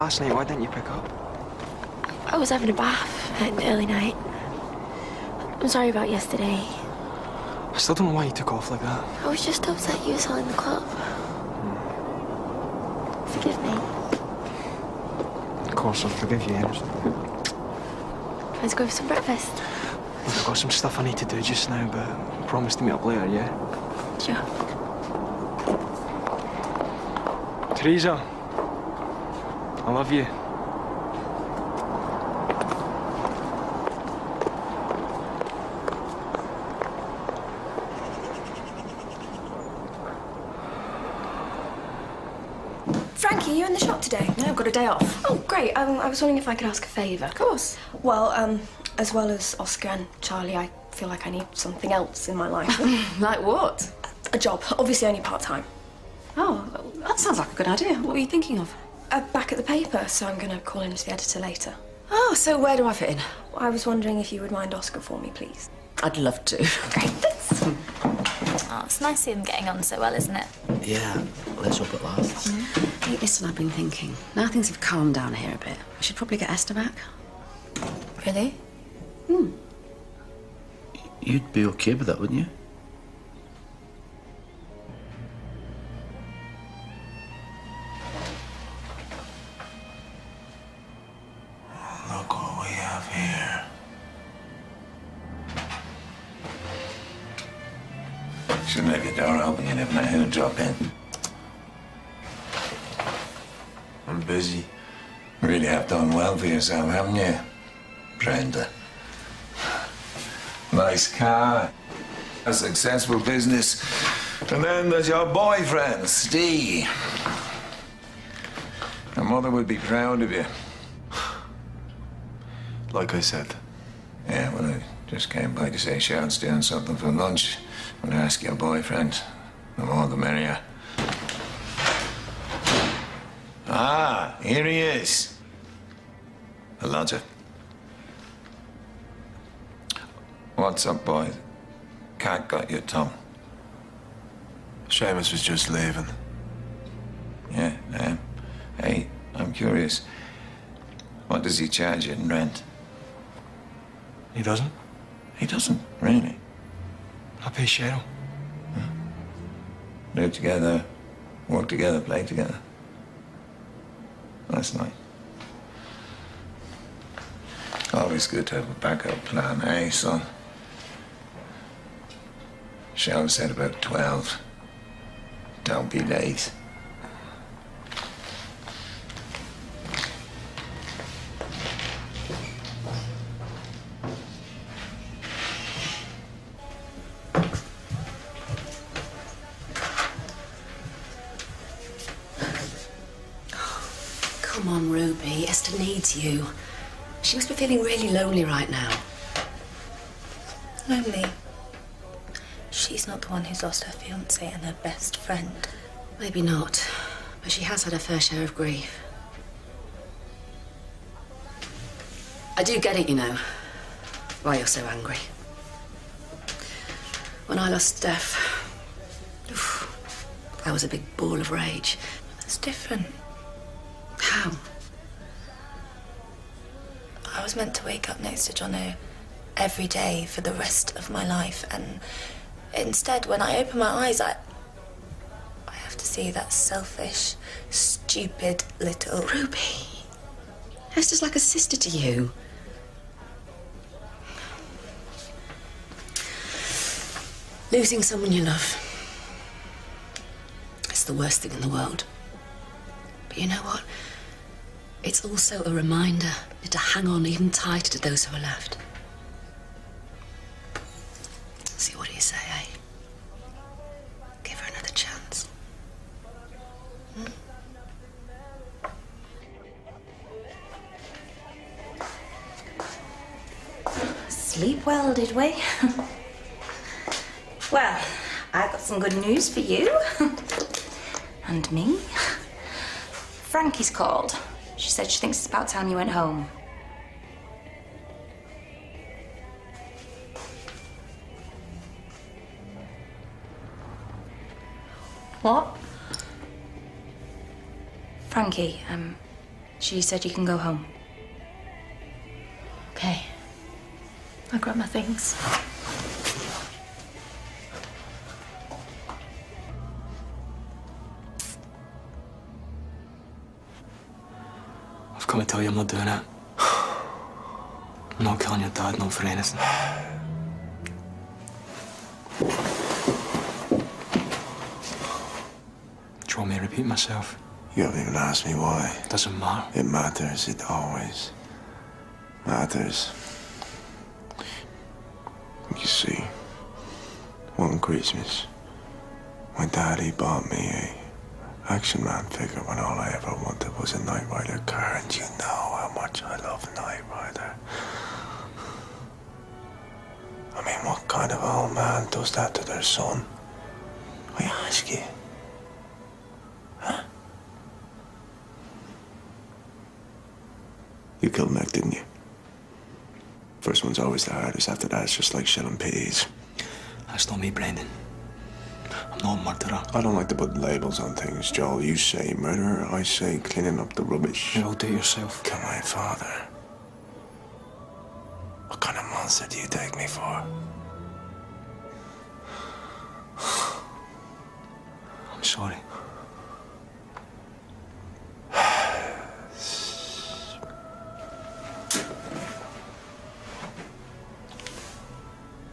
Last night, why didn't you pick up? I was having a bath at an early night. I'm sorry about yesterday. I still don't know why you took off like that. I was just upset you were selling the club. Forgive me. Of course, I'll forgive you, Emerson. Let's go for some breakfast. Look, I've got some stuff I need to do just now, but I promise to meet up later, yeah? Sure. Teresa, I love you. Frankie, you in the shop today? Yeah, I've got a day off. Oh, great. I was wondering if I could ask a favour. Of course. Well, as well as Oscar and Charlie, I feel like I need something else in my life. Like what? A job, obviously only part-time. Oh, that sounds like a good idea. What were you thinking of? Back at the paper, so I'm going to call in to the editor later. Oh, so where do I fit in? I was wondering if you would mind Oscar for me, please. I'd love to. Great, thanks. Oh, it's nice to see them getting on so well, isn't it? Yeah, let's hope it lasts. Hey, listen, I've been thinking. Now things have calmed down here a bit. We should probably get Esther back. Really? You'd be okay with that, wouldn't you? Look what we have here. Shouldn't leave your door open, you never know who'll drop in. I'm busy. Really have done well for yourself, haven't you, Brenda? Nice car, a successful business, and then there's your boyfriend, Steve. Your mother would be proud of you. Like I said. Yeah, well, I just came by to say Sharon's doing something for lunch. I'm gonna ask your boyfriend. The more the merrier. Ah, here he is. The lodger. What's up, boys? Cat got your tongue. Seamus was just leaving. Yeah, hey, I'm curious. What does he charge you in rent? He doesn't? He doesn't, really. I pay Cheryl. Live together, work together, play together. That's nice. Always good to have a backup plan, eh, son? Cheryl said about 12. Don't be late. Come on, Ruby. Esther needs you. She must be feeling really lonely right now. Lonely. She's not the one who's lost her fiancé and her best friend. Maybe not, but she has had her fair share of grief. I do get it, you know, why you're so angry. When I lost Steph, that was a big ball of rage. That's different. How? I was meant to wake up next to Jono every day for the rest of my life, and instead, when I open my eyes, I have to see that selfish, stupid little... Ruby, Esther's like a sister to you. Losing someone you love, it's the worst thing in the world. But you know what? It's also a reminder to hang on even tighter to those who are left. See, what do you say, eh? Give her another chance. Sleep well, did we? Well, I've got some good news for you. And me. Frankie's called. She said she thinks it's about time you went home. What? Frankie, She said you can go home. Okay. I'll grab my things. I've come to tell you I'm not doing it. I'm not killing your dad, not for anything. Do you want me to repeat myself? You haven't even asked me why. Doesn't matter. It matters. It always matters. You see, one Christmas, my daddy bought me a Action Man figure when all I ever wanted was a Knight Rider car, and you know how much I love Knight Rider. I mean, what kind of old man does that to their son? I ask you. Huh? You killed Meg, didn't you? First one's always the hardest. After that, it's just like shelling peas. That's not me, Brendan. I'm not a murderer. I don't like to put labels on things, Joel. You say murderer, I say cleaning up the rubbish. You'll do it yourself. Kill my father. What kind of monster do you take me for? I'm sorry.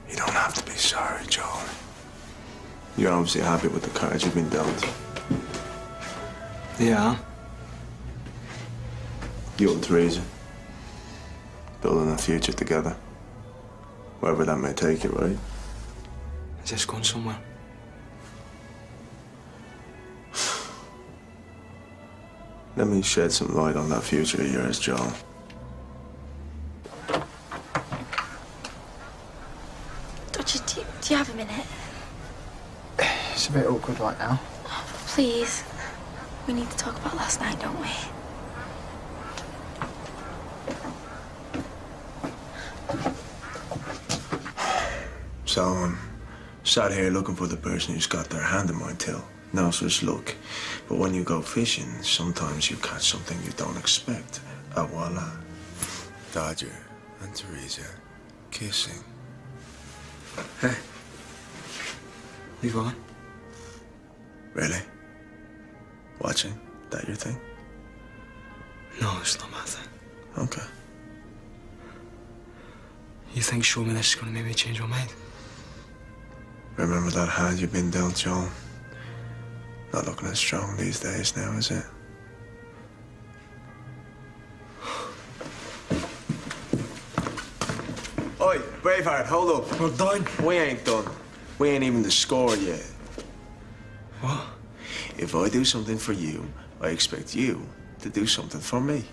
You don't have to be sorry, Joel. You're obviously happy with the cards you've been dealt. Yeah. You and Teresa. Building a future together. Wherever that may take you, right? Is this going somewhere? Let me shed some light on that future of yours, Joel. Dodger, do you have a minute? It's a bit awkward right now. Please. We need to talk about last night, don't we? So, sat here looking for the person who's got their hand in my till. No such luck. But when you go fishing, sometimes you catch something you don't expect. Ah, voila. Dodger and Teresa kissing. Hey. You going? Really? Watching? That your thing? No, it's not my thing. Okay. You think showing me this is going to make me change my mind? Remember that hand you've been dealt, Joel? Not looking as strong these days now, is it? Oi, Braveheart, hold up. We're done. We ain't done. We ain't even the score yet. What? If I do something for you, I expect you to do something for me.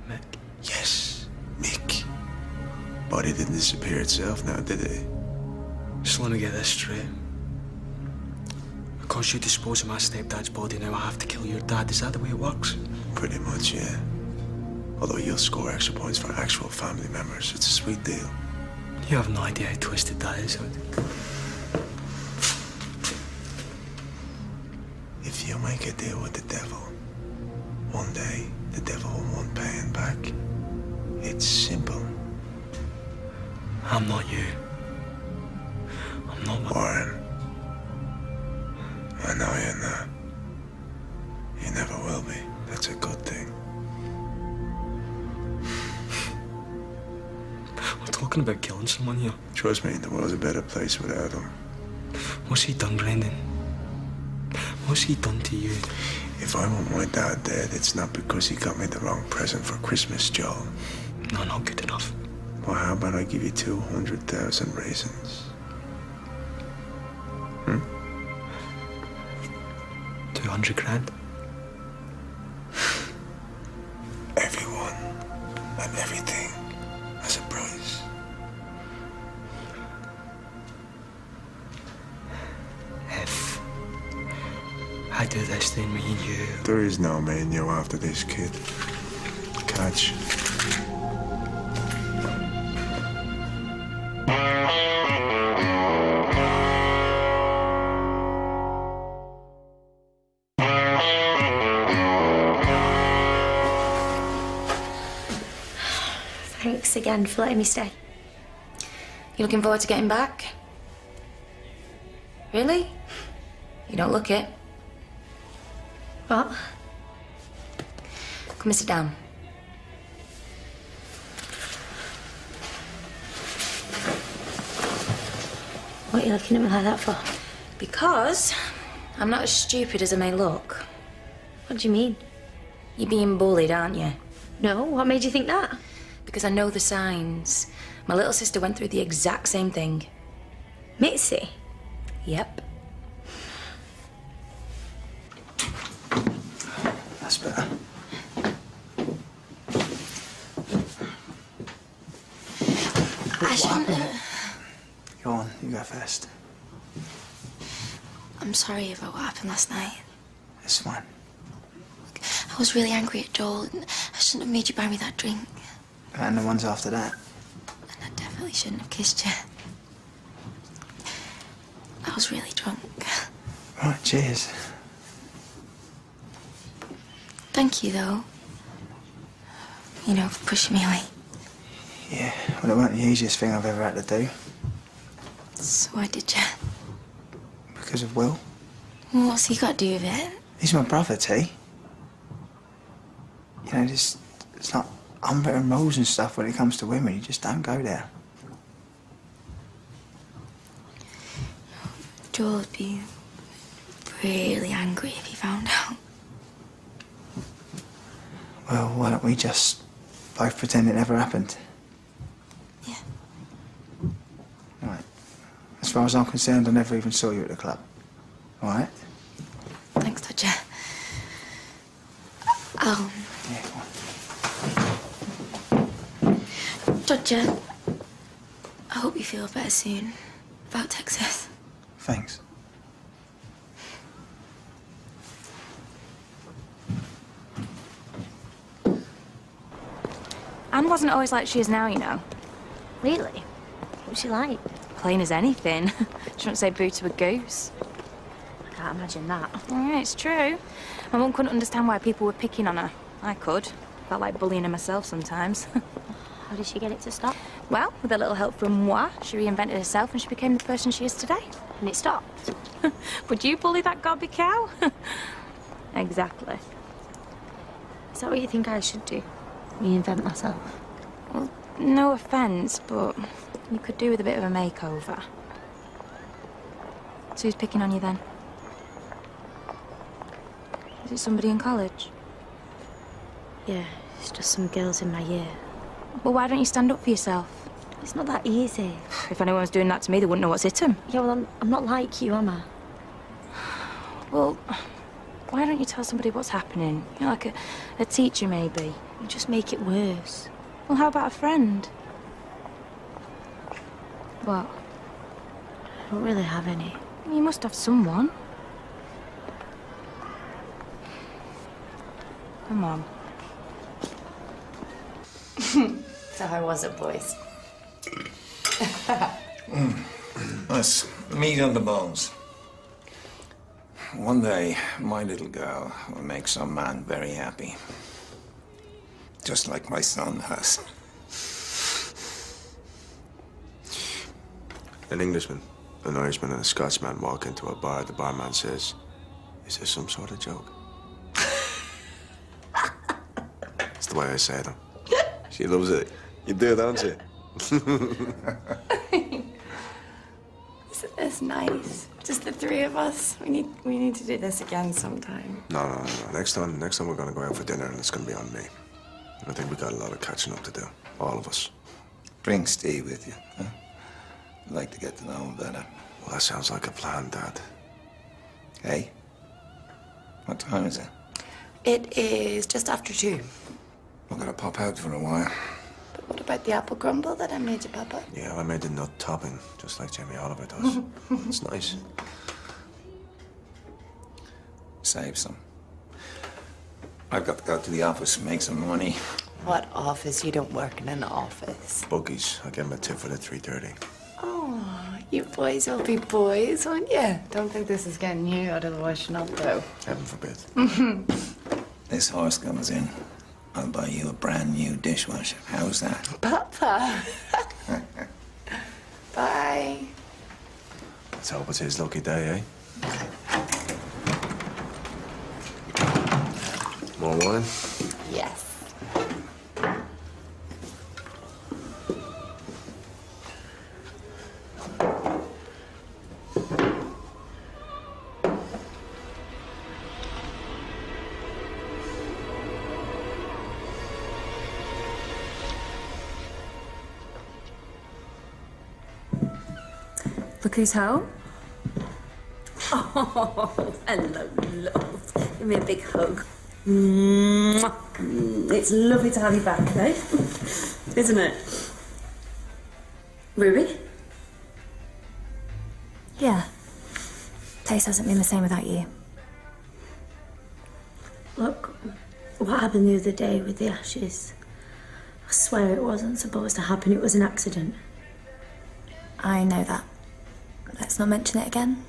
Mick? Yes, Mick. Body didn't disappear itself now, did it? Just let me get this straight. Because you dispose of my stepdad's body, now I have to kill your dad. Is that the way it works? Pretty much, yeah. Although you'll score extra points for actual family members. It's a sweet deal. You have no idea how twisted that is. If you make a deal with the devil, one day the devil will want paying back. It's simple. I'm not you. I'm not... Warren, I know you're not. You never will be. That's a good thing. We're talking about killing someone here. Trust me, the world's a better place without him. What's he done, Brendan? What's he done to you? If I want my dad dead, it's not because he got me the wrong present for Christmas, Joel. No, not good enough. Well, how about I give you 200,000 raisins? 200 grand? Everyone and everything has a price. If I do this, then me and you... There is no me and you after this, kid. Catch. Thanks again for letting me stay. You looking forward to getting back? Really? You don't look it. What? Come and sit down. What are you looking at me like that for? Because I'm not as stupid as I may look. What do you mean? You're being bullied, aren't you? No, what made you think that? Because I know the signs. My little sister went through the exact same thing. Mitzi? Yep. That's better. I shouldn't have... Go on, you go first. I'm sorry about what happened last night. It's fine. I was really angry at Joel, and I shouldn't have made you buy me that drink. And the ones after that. And I definitely shouldn't have kissed you. I was really drunk. Right, cheers. Thank you, though. You know, for pushing me away. Yeah, well, it wasn't the easiest thing I've ever had to do. So why did you? Because of Will. Well, what's he got to do with it? He's my brother, T. You know, it's like unwritten rules and stuff when it comes to women. You just don't go there. Joel would be really angry if he found out. Well, why don't we just both pretend it never happened? Yeah. Right. As far as I'm concerned, I never even saw you at the club. All right? Thanks, Dodger. Yeah, go on. Dodger, I hope you feel better soon about Texas. Thanks. Anne wasn't always like she is now, you know. Really? What was she like? Plain as anything. She wouldn't say boo to a goose. I can't imagine that. Oh, yeah, it's true. My mum couldn't understand why people were picking on her. I could. Felt like bullying her myself sometimes. How did she get it to stop? Well, with a little help from moi, she reinvented herself and she became the person she is today. And it stopped? Would you bully that gobby cow? Exactly. Is that what you think I should do? Reinvent myself? Well, no offence, but you could do with a bit of a makeover. So who's picking on you then? Is it somebody in college? Yeah, it's just some girls in my year. Well, why don't you stand up for yourself? It's not that easy. If anyone was doing that to me, they wouldn't know what's hit them. Yeah, well, I'm not like you, am I? Well, why don't you tell somebody what's happening? You know, like a teacher, maybe. You just make it worse. Well, how about a friend? What? I don't really have any. You must have someone. Come on. So how was it, boys? Nice meat on the bones. One day, my little girl will make some man very happy. Just like my son has. An Englishman, an Irishman, and a Scotsman walk into a bar. The barman says, "Is this some sort of joke?" That's the way I say them. She loves it. You do, don't you? Isn't this nice? Just the three of us. We need to do this again sometime. No. Next time we're gonna go out for dinner, and it's gonna be on me. I think we got a lot of catching up to do, all of us. Bring Steve with you, huh? I'd like to get to know him better. Well, that sounds like a plan, Dad. Hey, what time is it? It is just after 2. We're gonna pop out for a while. But what about the apple crumble that I made you, Papa? Yeah, I made the nut topping, just like Jamie Oliver does. It's nice. Save some. I've got to go to the office and make some money. What office? You don't work in an office. Buggies. I gave him a tip for the 3:30. Oh, you boys will be boys, won't you? Don't think this is getting you out of the washing up, though. Heaven forbid. This horse comes in. I'll buy you a brand new dishwasher. How's that? Papa. Bye. Let's hope it's his lucky day, eh? More wine? Yes. Look who's home. Oh, hello, love. Give me a big hug. Mwah. It's lovely to have you back, eh? Isn't it? Ruby? Yeah. Place hasn't been the same without you. Look, what happened the other day with the ashes? I swear it wasn't supposed to happen. It was an accident. I know that. Let's not mention it again.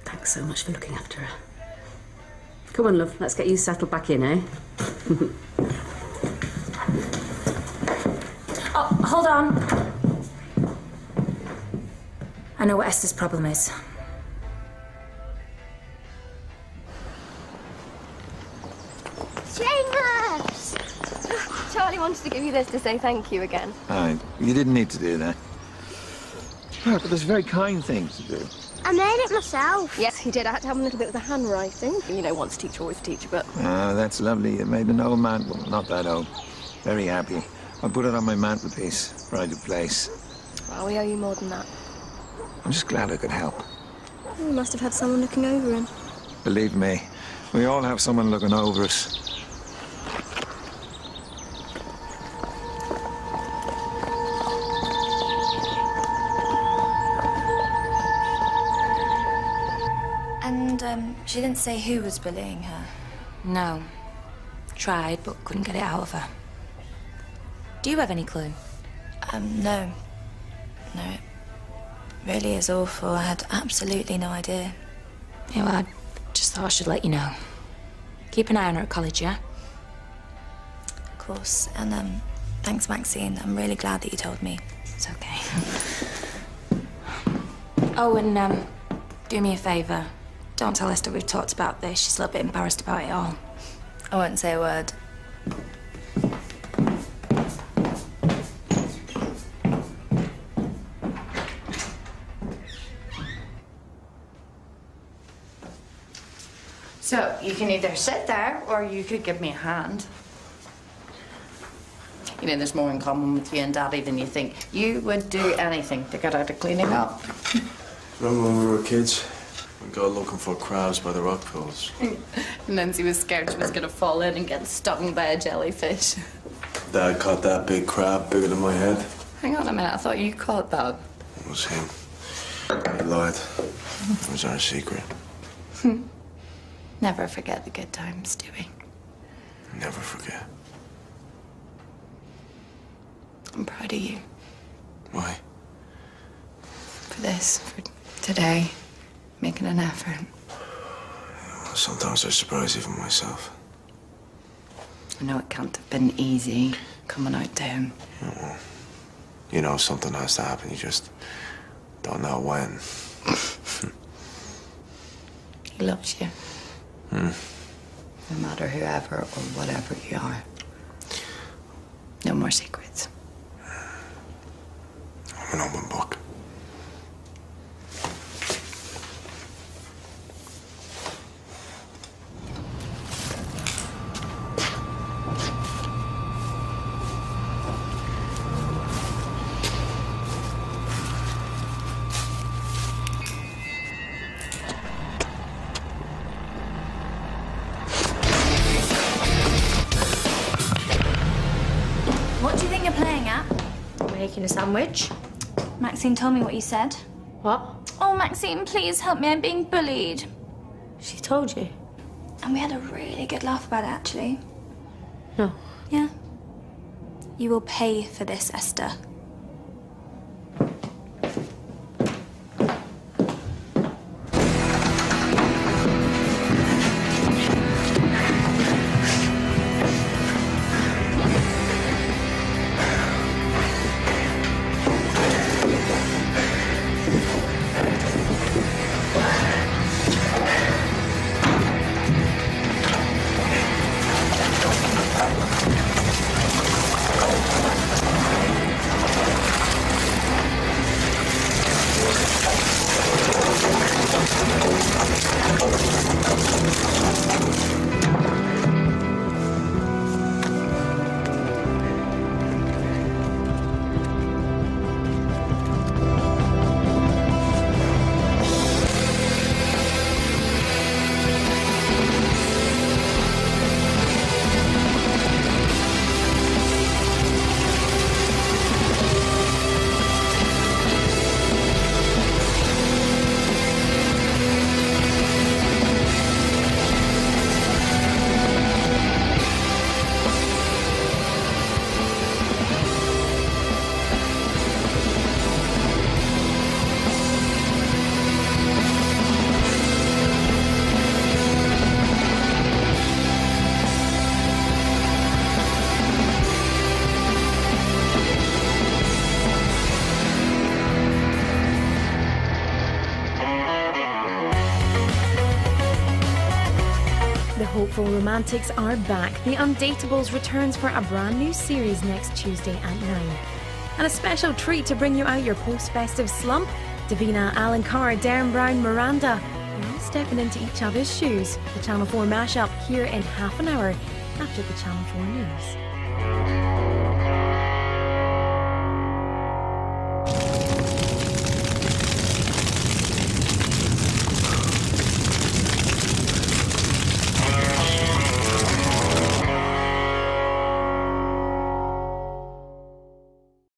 Thanks so much for looking after her. Come on, love. Let's get you settled back in, eh? Oh, hold on. I know what Esther's problem is. Seamus! Charlie wanted to give you this to say thank you again. You didn't need to do that. But there's very kind things to do. I made it myself. Yes, he did. I had to have a little bit with the handwriting. You know, once a teacher, always a teacher, but... Ah, that's lovely. It made an old man, well, not that old, very happy. I'll put it on my mantelpiece, pride of place. Well, we owe you more than that. I'm just glad I could help. You must have had someone looking over him. Believe me, we all have someone looking over us. And, she didn't say who was bullying her? No. Tried, but couldn't get it out of her. Do you have any clue? No. No, it really is awful. I had absolutely no idea. Yeah, well, I just thought I should let you know. Keep an eye on her at college, yeah? Of course. And, thanks, Maxine. I'm really glad that you told me. It's okay. Oh, and, do me a favour. Don't tell Esther we've talked about this. She's a little bit embarrassed about it all. I won't say a word. So, you can either sit there or you could give me a hand. You know, there's more in common with you and Daddy than you think. You would do anything to get out of cleaning up. Remember when we were kids? We go looking for crabs by the rock pools. And Lindsay was scared she was going to fall in and get stung by a jellyfish. Dad caught that big crab bigger than my head. Hang on a minute, I thought you caught that. It was him. He lied. It was our secret. Never forget the good times, Stewie. Never forget. I'm proud of you. Why? For this, for today. Making an effort. Sometimes I surprise even myself. I know it can't have been easy coming out to him. Yeah, well, you know something has to happen. You just don't know when. He loves you. No matter whoever or whatever you are. No more secrets. I'm an open book. What do you think you're playing at? Making a sandwich. Maxine told me what you said. What? Oh, Maxine, please help me. I'm being bullied. She told you? And we had a really good laugh about it, actually. No. Yeah. You will pay for this, Esther. The hopeful romantics are back. The Undateables returns for a brand new series next Tuesday at 9. And a special treat to bring you out your post-festive slump. Davina, Alan Carr, Darren Brown, Miranda, they're all stepping into each other's shoes. The Channel 4 mashup here in half an hour after the Channel 4 news.